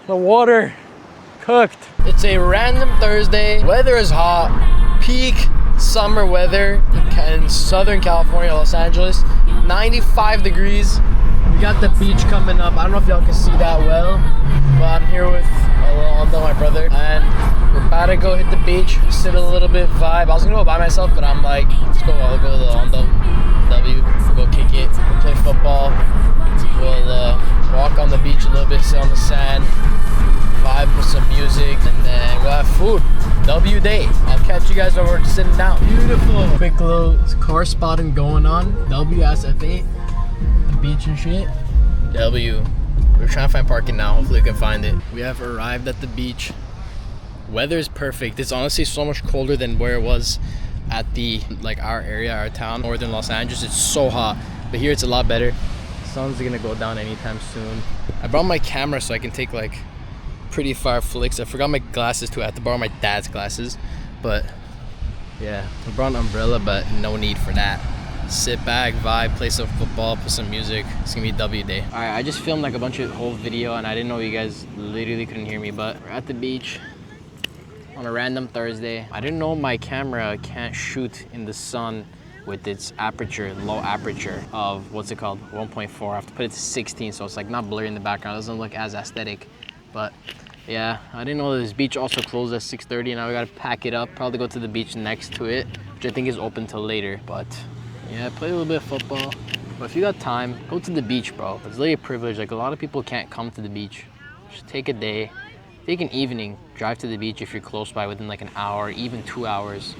The water cooked. It's a random Thursday. Weather is hot. Peak summer weather in Southern California, Los Angeles. 95 degrees. We got the beach coming up. I don't know if y'all can see that well, but I'm here with Alonzo, my brother, and we're about to go hit the beach, sit a little bit, vibe. I was gonna go by myself, but I'm like, let's go. I'll go to Alonzo W. We'll go kick it. We'll play football. We'll walk on the beach a little bit, sit on the sand, vibe with some music, and then we'll have food. W day. I'll catch you guys when we're sitting down. Beautiful. Quick little car spotting going on. WSF8. The beach and shit. W. We're trying to find parking now. Hopefully we can find it. We have arrived at the beach. Weather is perfect. It's honestly so much colder than where it was at the our area, our town, northern Los Angeles. It's so hot, but here it's a lot better. The sun's gonna go down anytime soon. I brought my camera so I can take pretty far flicks. I forgot my glasses too. I had to borrow my dad's glasses, but yeah, I brought an umbrella, but no need for that. Sit back, vibe, play some football, put some music. It's gonna be W day. All right, I just filmed a bunch of whole video and I didn't know you guys literally couldn't hear me, but we're at the beach on a random Thursday. I didn't know my camera can't shoot in the sun with its aperture, low aperture of, what's it called, 1.4. I have to put it to 16, so it's not blurry in the background. It doesn't look as aesthetic, but yeah, I didn't know this beach also closed at 6:30 and now we gotta pack it up, probably go to the beach next to it, which I think is open till later, but yeah, play a little bit of football. But if you got time, go to the beach, bro. It's really a privilege. A lot of people can't come to the beach. Just take a day, take an evening, drive to the beach if you're close by within an hour, even 2 hours.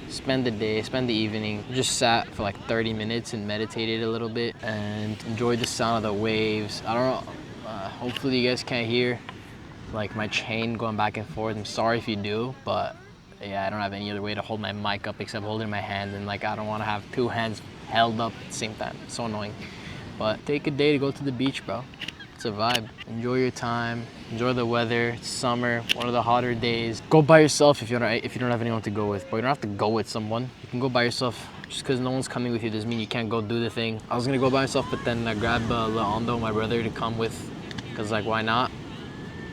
Spend the day, spend the evening. Just sat for 30 minutes and meditated a little bit and enjoyed the sound of the waves. I don't know, hopefully you guys can't hear my chain going back and forth. I'm sorry if you do, but yeah, I don't have any other way to hold my mic up except hold it in my hand, and I don't want to have two hands held up at the same time. It's so annoying. But take a day to go to the beach, bro. It's a vibe. Enjoy your time. Enjoy the weather. It's summer, one of the hotter days. Go by yourself if you don't have anyone to go with. But you don't have to go with someone. You can go by yourself. Just because no one's coming with you doesn't mean you can't go do the thing. I was gonna go by myself, but then I grabbed Leandro, my brother, to come with, because why not?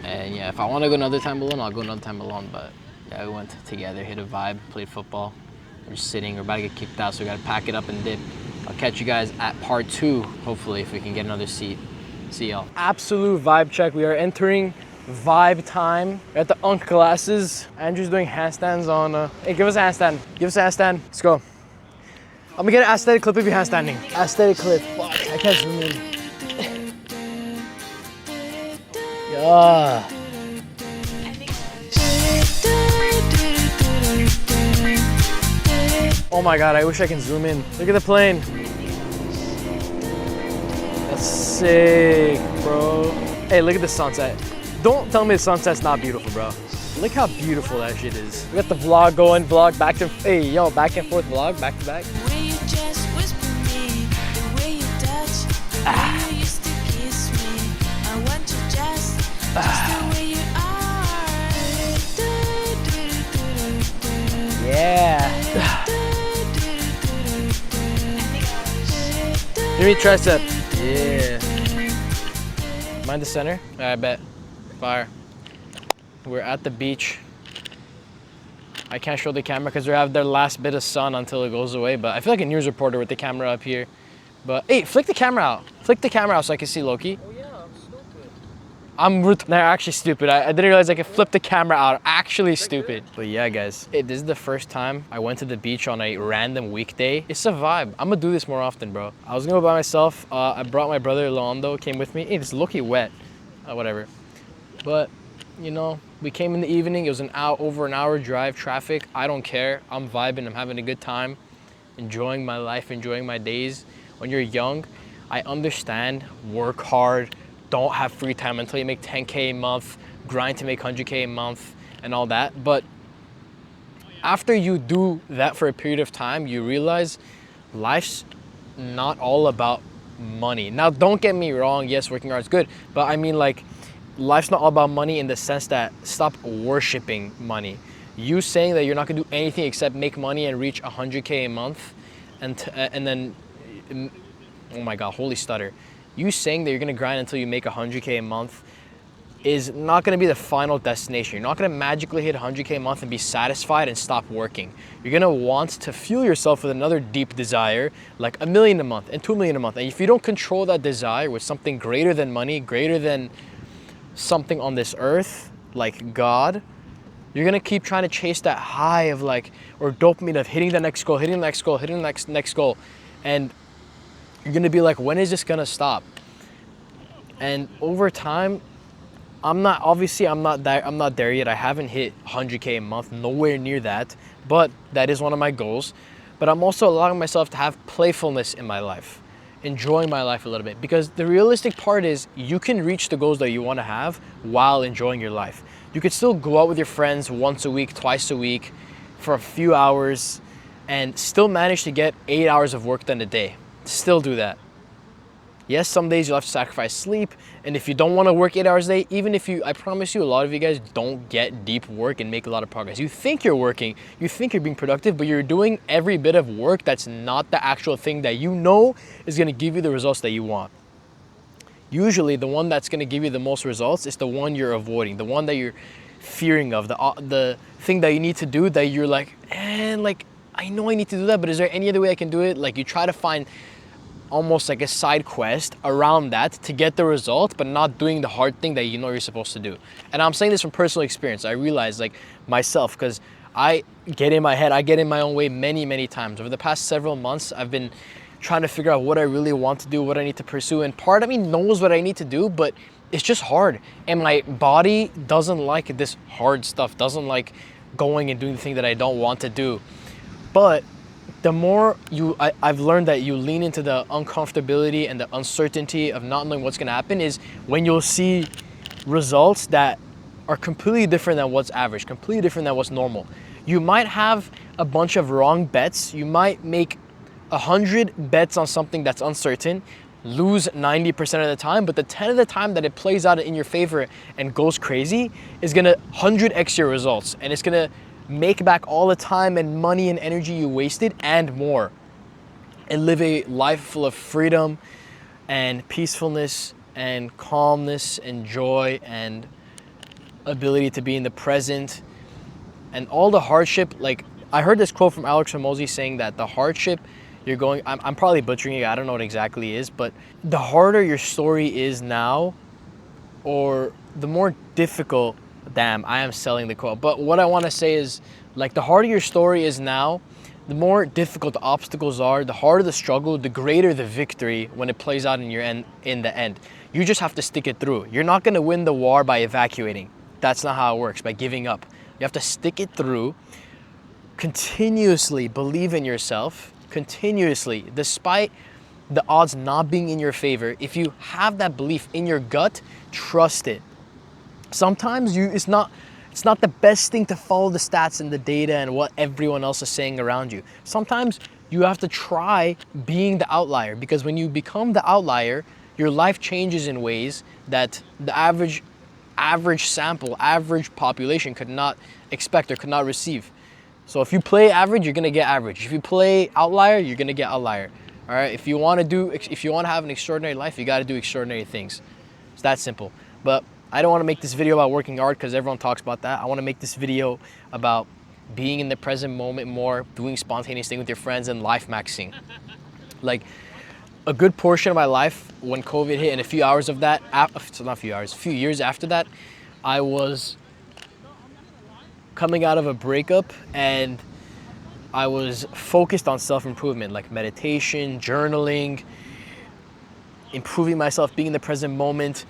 And yeah, if I want to go another time alone, I'll go another time alone. But yeah, we went together, hit a vibe, played football. We're just sitting, we're about to get kicked out, so we gotta pack it up and dip. I'll catch you guys at part 2, hopefully, if we can get another seat. See y'all. Absolute vibe check. We are entering vibe time. We're at the Unk Glasses. Andrew's doing handstands on, hey, give us a handstand. Give us a handstand. Let's go. I'm gonna get an aesthetic clip of you handstanding. Aesthetic clip. Fuck, I can't zoom in. Yeah. Oh my God, I wish I can zoom in. Look at the plane. That's sick, bro. Hey, look at the sunset. Don't tell me the sunset's not beautiful, bro. Look how beautiful that shit is. We got the vlog going, vlog back to, hey, yo, back and forth vlog, back to back. Yeah. Give me tricep. Yeah. Mind the center? I bet. Fire. We're at the beach. I can't show the camera because we have their last bit of sun until it goes away, but I feel like a news reporter with the camera up here. But hey, flick the camera out. Flick the camera out so I can see Loki. Oh yeah, I'm stupid. They're actually stupid. I didn't realize I could flip the camera out. Actually stupid. But yeah, guys, hey, this is the first time I went to the beach on a random weekday. It's a vibe. I'm gonna do this more often, bro. I was gonna go by myself. I brought my brother Londo, came with me. Hey, it's low-key wet. Whatever. But you know, we came in the evening. It was over an hour drive, traffic. I don't care. I'm vibing. I'm having a good time, enjoying my life, enjoying my days. When you're young, I understand, work hard, don't have free time until you make 10K a month, grind to make 100K a month and all that. But after you do that for a period of time, you realize life's not all about money. Now, don't get me wrong. Yes, working hard is good, but I mean life's not all about money in the sense that stop worshiping money. You saying that you're not gonna do anything except make money and reach 100K a month and then, oh my God, holy stutter. You saying that you're gonna grind until you make 100K a month is not going to be the final destination. You're not going to magically hit 100K a month and be satisfied and stop working. You're going to want to fuel yourself with another deep desire, like 1 million a month and 2 million a month. And if you don't control that desire with something greater than money, greater than something on this earth, like God, you're going to keep trying to chase that high of like, or dopamine of hitting the next goal, hitting the next goal, hitting the next goal. And you're going to be like, when is this going to stop? And over time, I'm not there yet. I haven't hit 100K a month, nowhere near that, but that is one of my goals. But I'm also allowing myself to have playfulness in my life, enjoying my life a little bit, because the realistic part is you can reach the goals that you want to have while enjoying your life. You could still go out with your friends once a week, twice a week for a few hours and still manage to get 8 hours of work done a day. Still do that. Yes, some days you'll have to sacrifice sleep, and if you don't want to work 8 hours a day, even if I promise you, a lot of you guys don't get deep work and make a lot of progress. You think you're working, you think you're being productive, but you're doing every bit of work that's not the actual thing that you know is going to give you the results that you want. Usually, the one that's going to give you the most results is the one you're avoiding, the one that you're fearing of, the thing that you need to do that you're like, I know I need to do that, but is there any other way I can do it? Like, you try to find almost like a side quest around that to get the result, but not doing the hard thing that you know you're supposed to do. And I'm saying this from personal experience. I realize, like, myself, because I get in my head, I get in my own way many times. Over the past several months, I've been trying to figure out what I really want to do, what I need to pursue. And part of me knows what I need to do, but it's just hard. And my body doesn't like this hard stuff, doesn't like going and doing the thing that I don't want to do. But the more I've learned that you lean into the uncomfortability and the uncertainty of not knowing what's going to happen is when you'll see results that are completely different than what's average, completely different than what's normal. You might have a bunch of wrong bets. You might make 100 bets on something that's uncertain, lose 90% of the time, but the 10 of the time that it plays out in your favor and goes crazy is going to 100x your results, and it's going to make back all the time and money and energy you wasted and more, and live a life full of freedom and peacefulness and calmness and joy and ability to be in the present. And all the hardship, like I heard this quote from Alex Hormozi saying that the hardship you're going, I'm probably butchering it, I don't know what exactly is, but the harder your story is now, or the more difficult, damn, I am selling the quote. But what I want to say is, like, the harder your story is now, the more difficult the obstacles are, the harder the struggle, the greater the victory when it plays out in the end. You just have to stick it through. You're not going to win the war by evacuating. That's not how it works, by giving up. You have to stick it through, continuously believe in yourself, continuously, despite the odds not being in your favor. If you have that belief in your gut, trust it. Sometimes it's not the best thing to follow the stats and the data and what everyone else is saying around you. Sometimes you have to try being the outlier, because when you become the outlier, your life changes in ways that the average sample, average population could not expect or could not receive. So if you play average, you're gonna get average. If you play outlier, you're gonna get outlier. All right. If you want to have an extraordinary life, you got to do extraordinary things. It's that simple. But I don't want to make this video about working hard because everyone talks about that. I want to make this video about being in the present moment more, doing spontaneous things with your friends, and life maxing. Like, a good portion of my life when COVID hit, and a few hours of that, a few years after that, I was coming out of a breakup and I was focused on self-improvement, like meditation, journaling, improving myself, being in the present moment,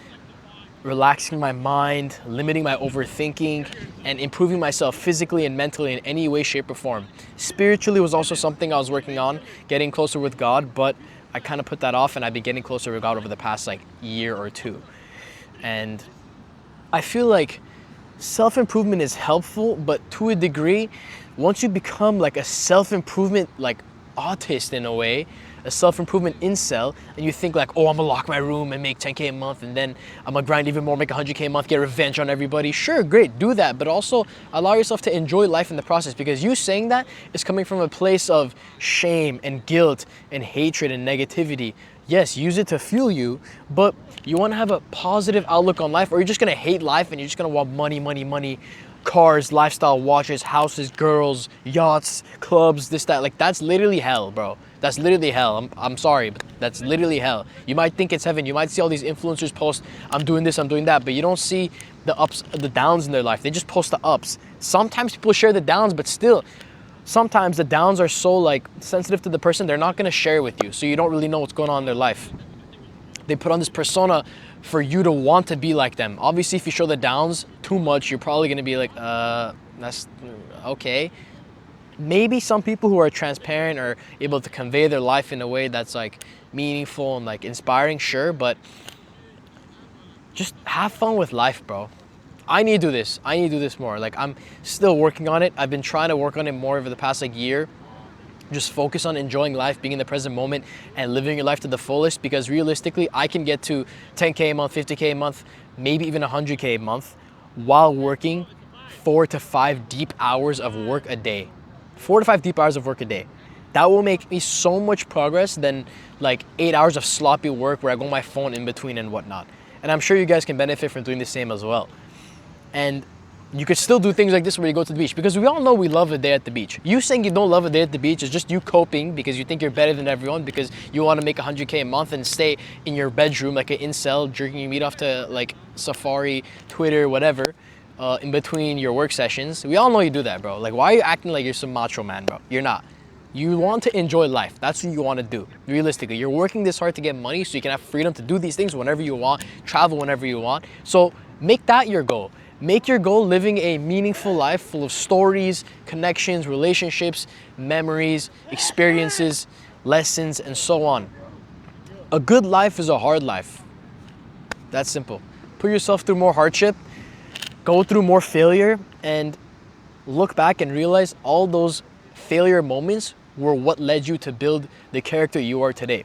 relaxing my mind, limiting my overthinking, and improving myself physically and mentally in any way, shape, or form. Spiritually was also something I was working on, getting closer with God, but I kind of put that off, and I've been getting closer with God over the past year or two. And I feel like self-improvement is helpful, but to a degree, once you become like a self-improvement autist in a way, a self-improvement incel, and you think like, oh, I'm gonna lock my room and make 10K a month, and then I'm gonna grind even more, make 100K a month, get revenge on everybody. Sure, great, do that, but also allow yourself to enjoy life in the process, because you saying that is coming from a place of shame and guilt and hatred and negativity. Yes, use it to fuel you, but you want to have a positive outlook on life, or you're just going to hate life and you're just going to want money, money, money, cars, lifestyle, watches, houses, girls, yachts, clubs, this, that. Like, that's literally hell, bro. That's literally hell. I'm sorry, but that's literally hell. You might think it's heaven. You might see all these influencers post, I'm doing this, I'm doing that, but you don't see the ups, the downs in their life. They just post the ups. Sometimes people share the downs, but still, sometimes the downs are so like sensitive to the person, they're not gonna share with you. So you don't really know what's going on in their life. They put on this persona for you to want to be like them. Obviously, if you show the downs too much, you're probably gonna be like, that's okay. Maybe some people who are transparent are able to convey their life in a way that's like meaningful and like inspiring, sure, but just have fun with life, bro. I need to do this. I need to do this more. Like, I'm still working on it. I've been trying to work on it more over the past like year. Just focus on enjoying life, being in the present moment, and living your life to the fullest, because realistically, I can get to 10K a month, 50K a month, maybe even 100K a month while working 4 to 5 deep hours of work a day. 4 to 5 deep hours of work a day. That will make me so much progress than like 8 hours of sloppy work where I go on my phone in between and whatnot. And I'm sure you guys can benefit from doing the same as well. And you could still do things like this where you go to the beach, because we all know we love a day at the beach. You saying you don't love a day at the beach is just you coping because you think you're better than everyone, because you want to make 100K a month and stay in your bedroom like an incel, jerking your meat off to like Safari, Twitter, whatever, in between your work sessions. We all know you do that, bro. Like, why are you acting like you're some macho man, bro? You're not. You want to enjoy life. That's what you want to do. Realistically, you're working this hard to get money so you can have freedom to do these things whenever you want, travel whenever you want. So make that your goal. Make your goal living a meaningful life full of stories, connections, relationships, memories, experiences, lessons, and so on. A good life is a hard life. That's simple. Put yourself through more hardship, go through more failure, and look back and realize all those failure moments were what led you to build the character you are today.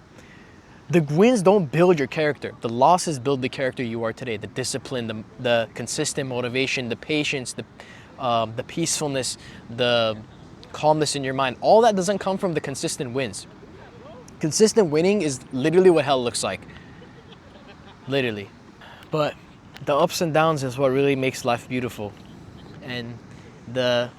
The wins don't build your character. The losses build the character you are today. The discipline, the consistent motivation, the patience, the peacefulness, the calmness in your mind. All that doesn't come from the consistent wins. Consistent winning is literally what hell looks like. Literally. But the ups and downs is what really makes life beautiful. And the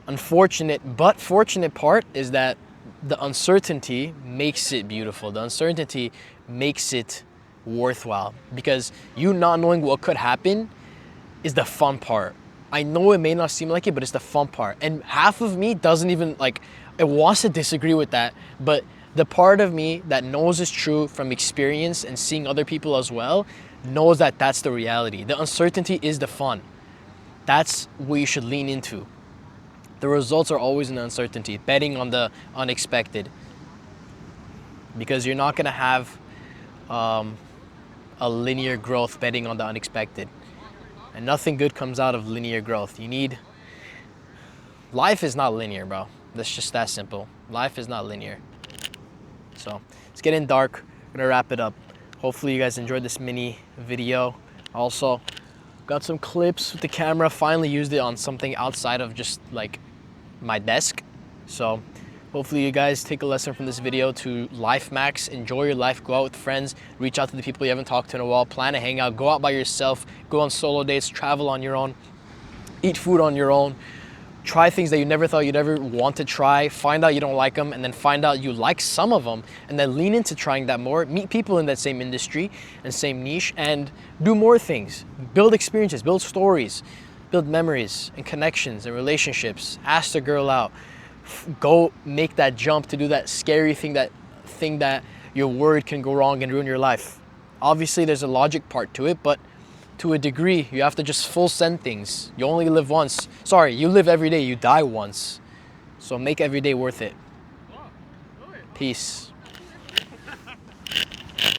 unfortunate but fortunate part is that the uncertainty makes it beautiful. The uncertainty makes it worthwhile, because you not knowing what could happen is the fun part. I know it may not seem like it, but it's the fun part. And half of me doesn't even like, it wants to disagree with that, but the part of me that knows it's true from experience and seeing other people as well knows that that's the reality. The uncertainty is the fun. That's what you should lean into. The results are always in the uncertainty, betting on the unexpected, because you're not gonna have a linear growth betting on the unexpected, and nothing good comes out of linear growth. Life is not linear, bro. That's just that simple. Life is not linear. So it's getting dark. I'm gonna wrap it up. Hopefully you guys enjoyed this mini video. Also, got some clips with the camera. Finally used it on something outside of just like my desk. So hopefully you guys take a lesson from this video to life max. Enjoy your life. Go out with friends. Reach out to the people you haven't talked to in a while. Plan a hangout. Go out by yourself. Go on solo dates. Travel on your own. Eat food on your own. Try things that you never thought you'd ever want to try. Find out you don't like them, and then find out you like some of them, and then lean into trying that more. Meet people in that same industry and same niche, and do more things. Build experiences, build stories, build memories and connections and relationships. Ask the girl out. Go make that jump to do that scary thing, that you're worried can go wrong and ruin your life. Obviously, there's a logic part to it, but to a degree, you have to just full send things. You only live once. Sorry, you live every day, you die once. So make every day worth it. Peace.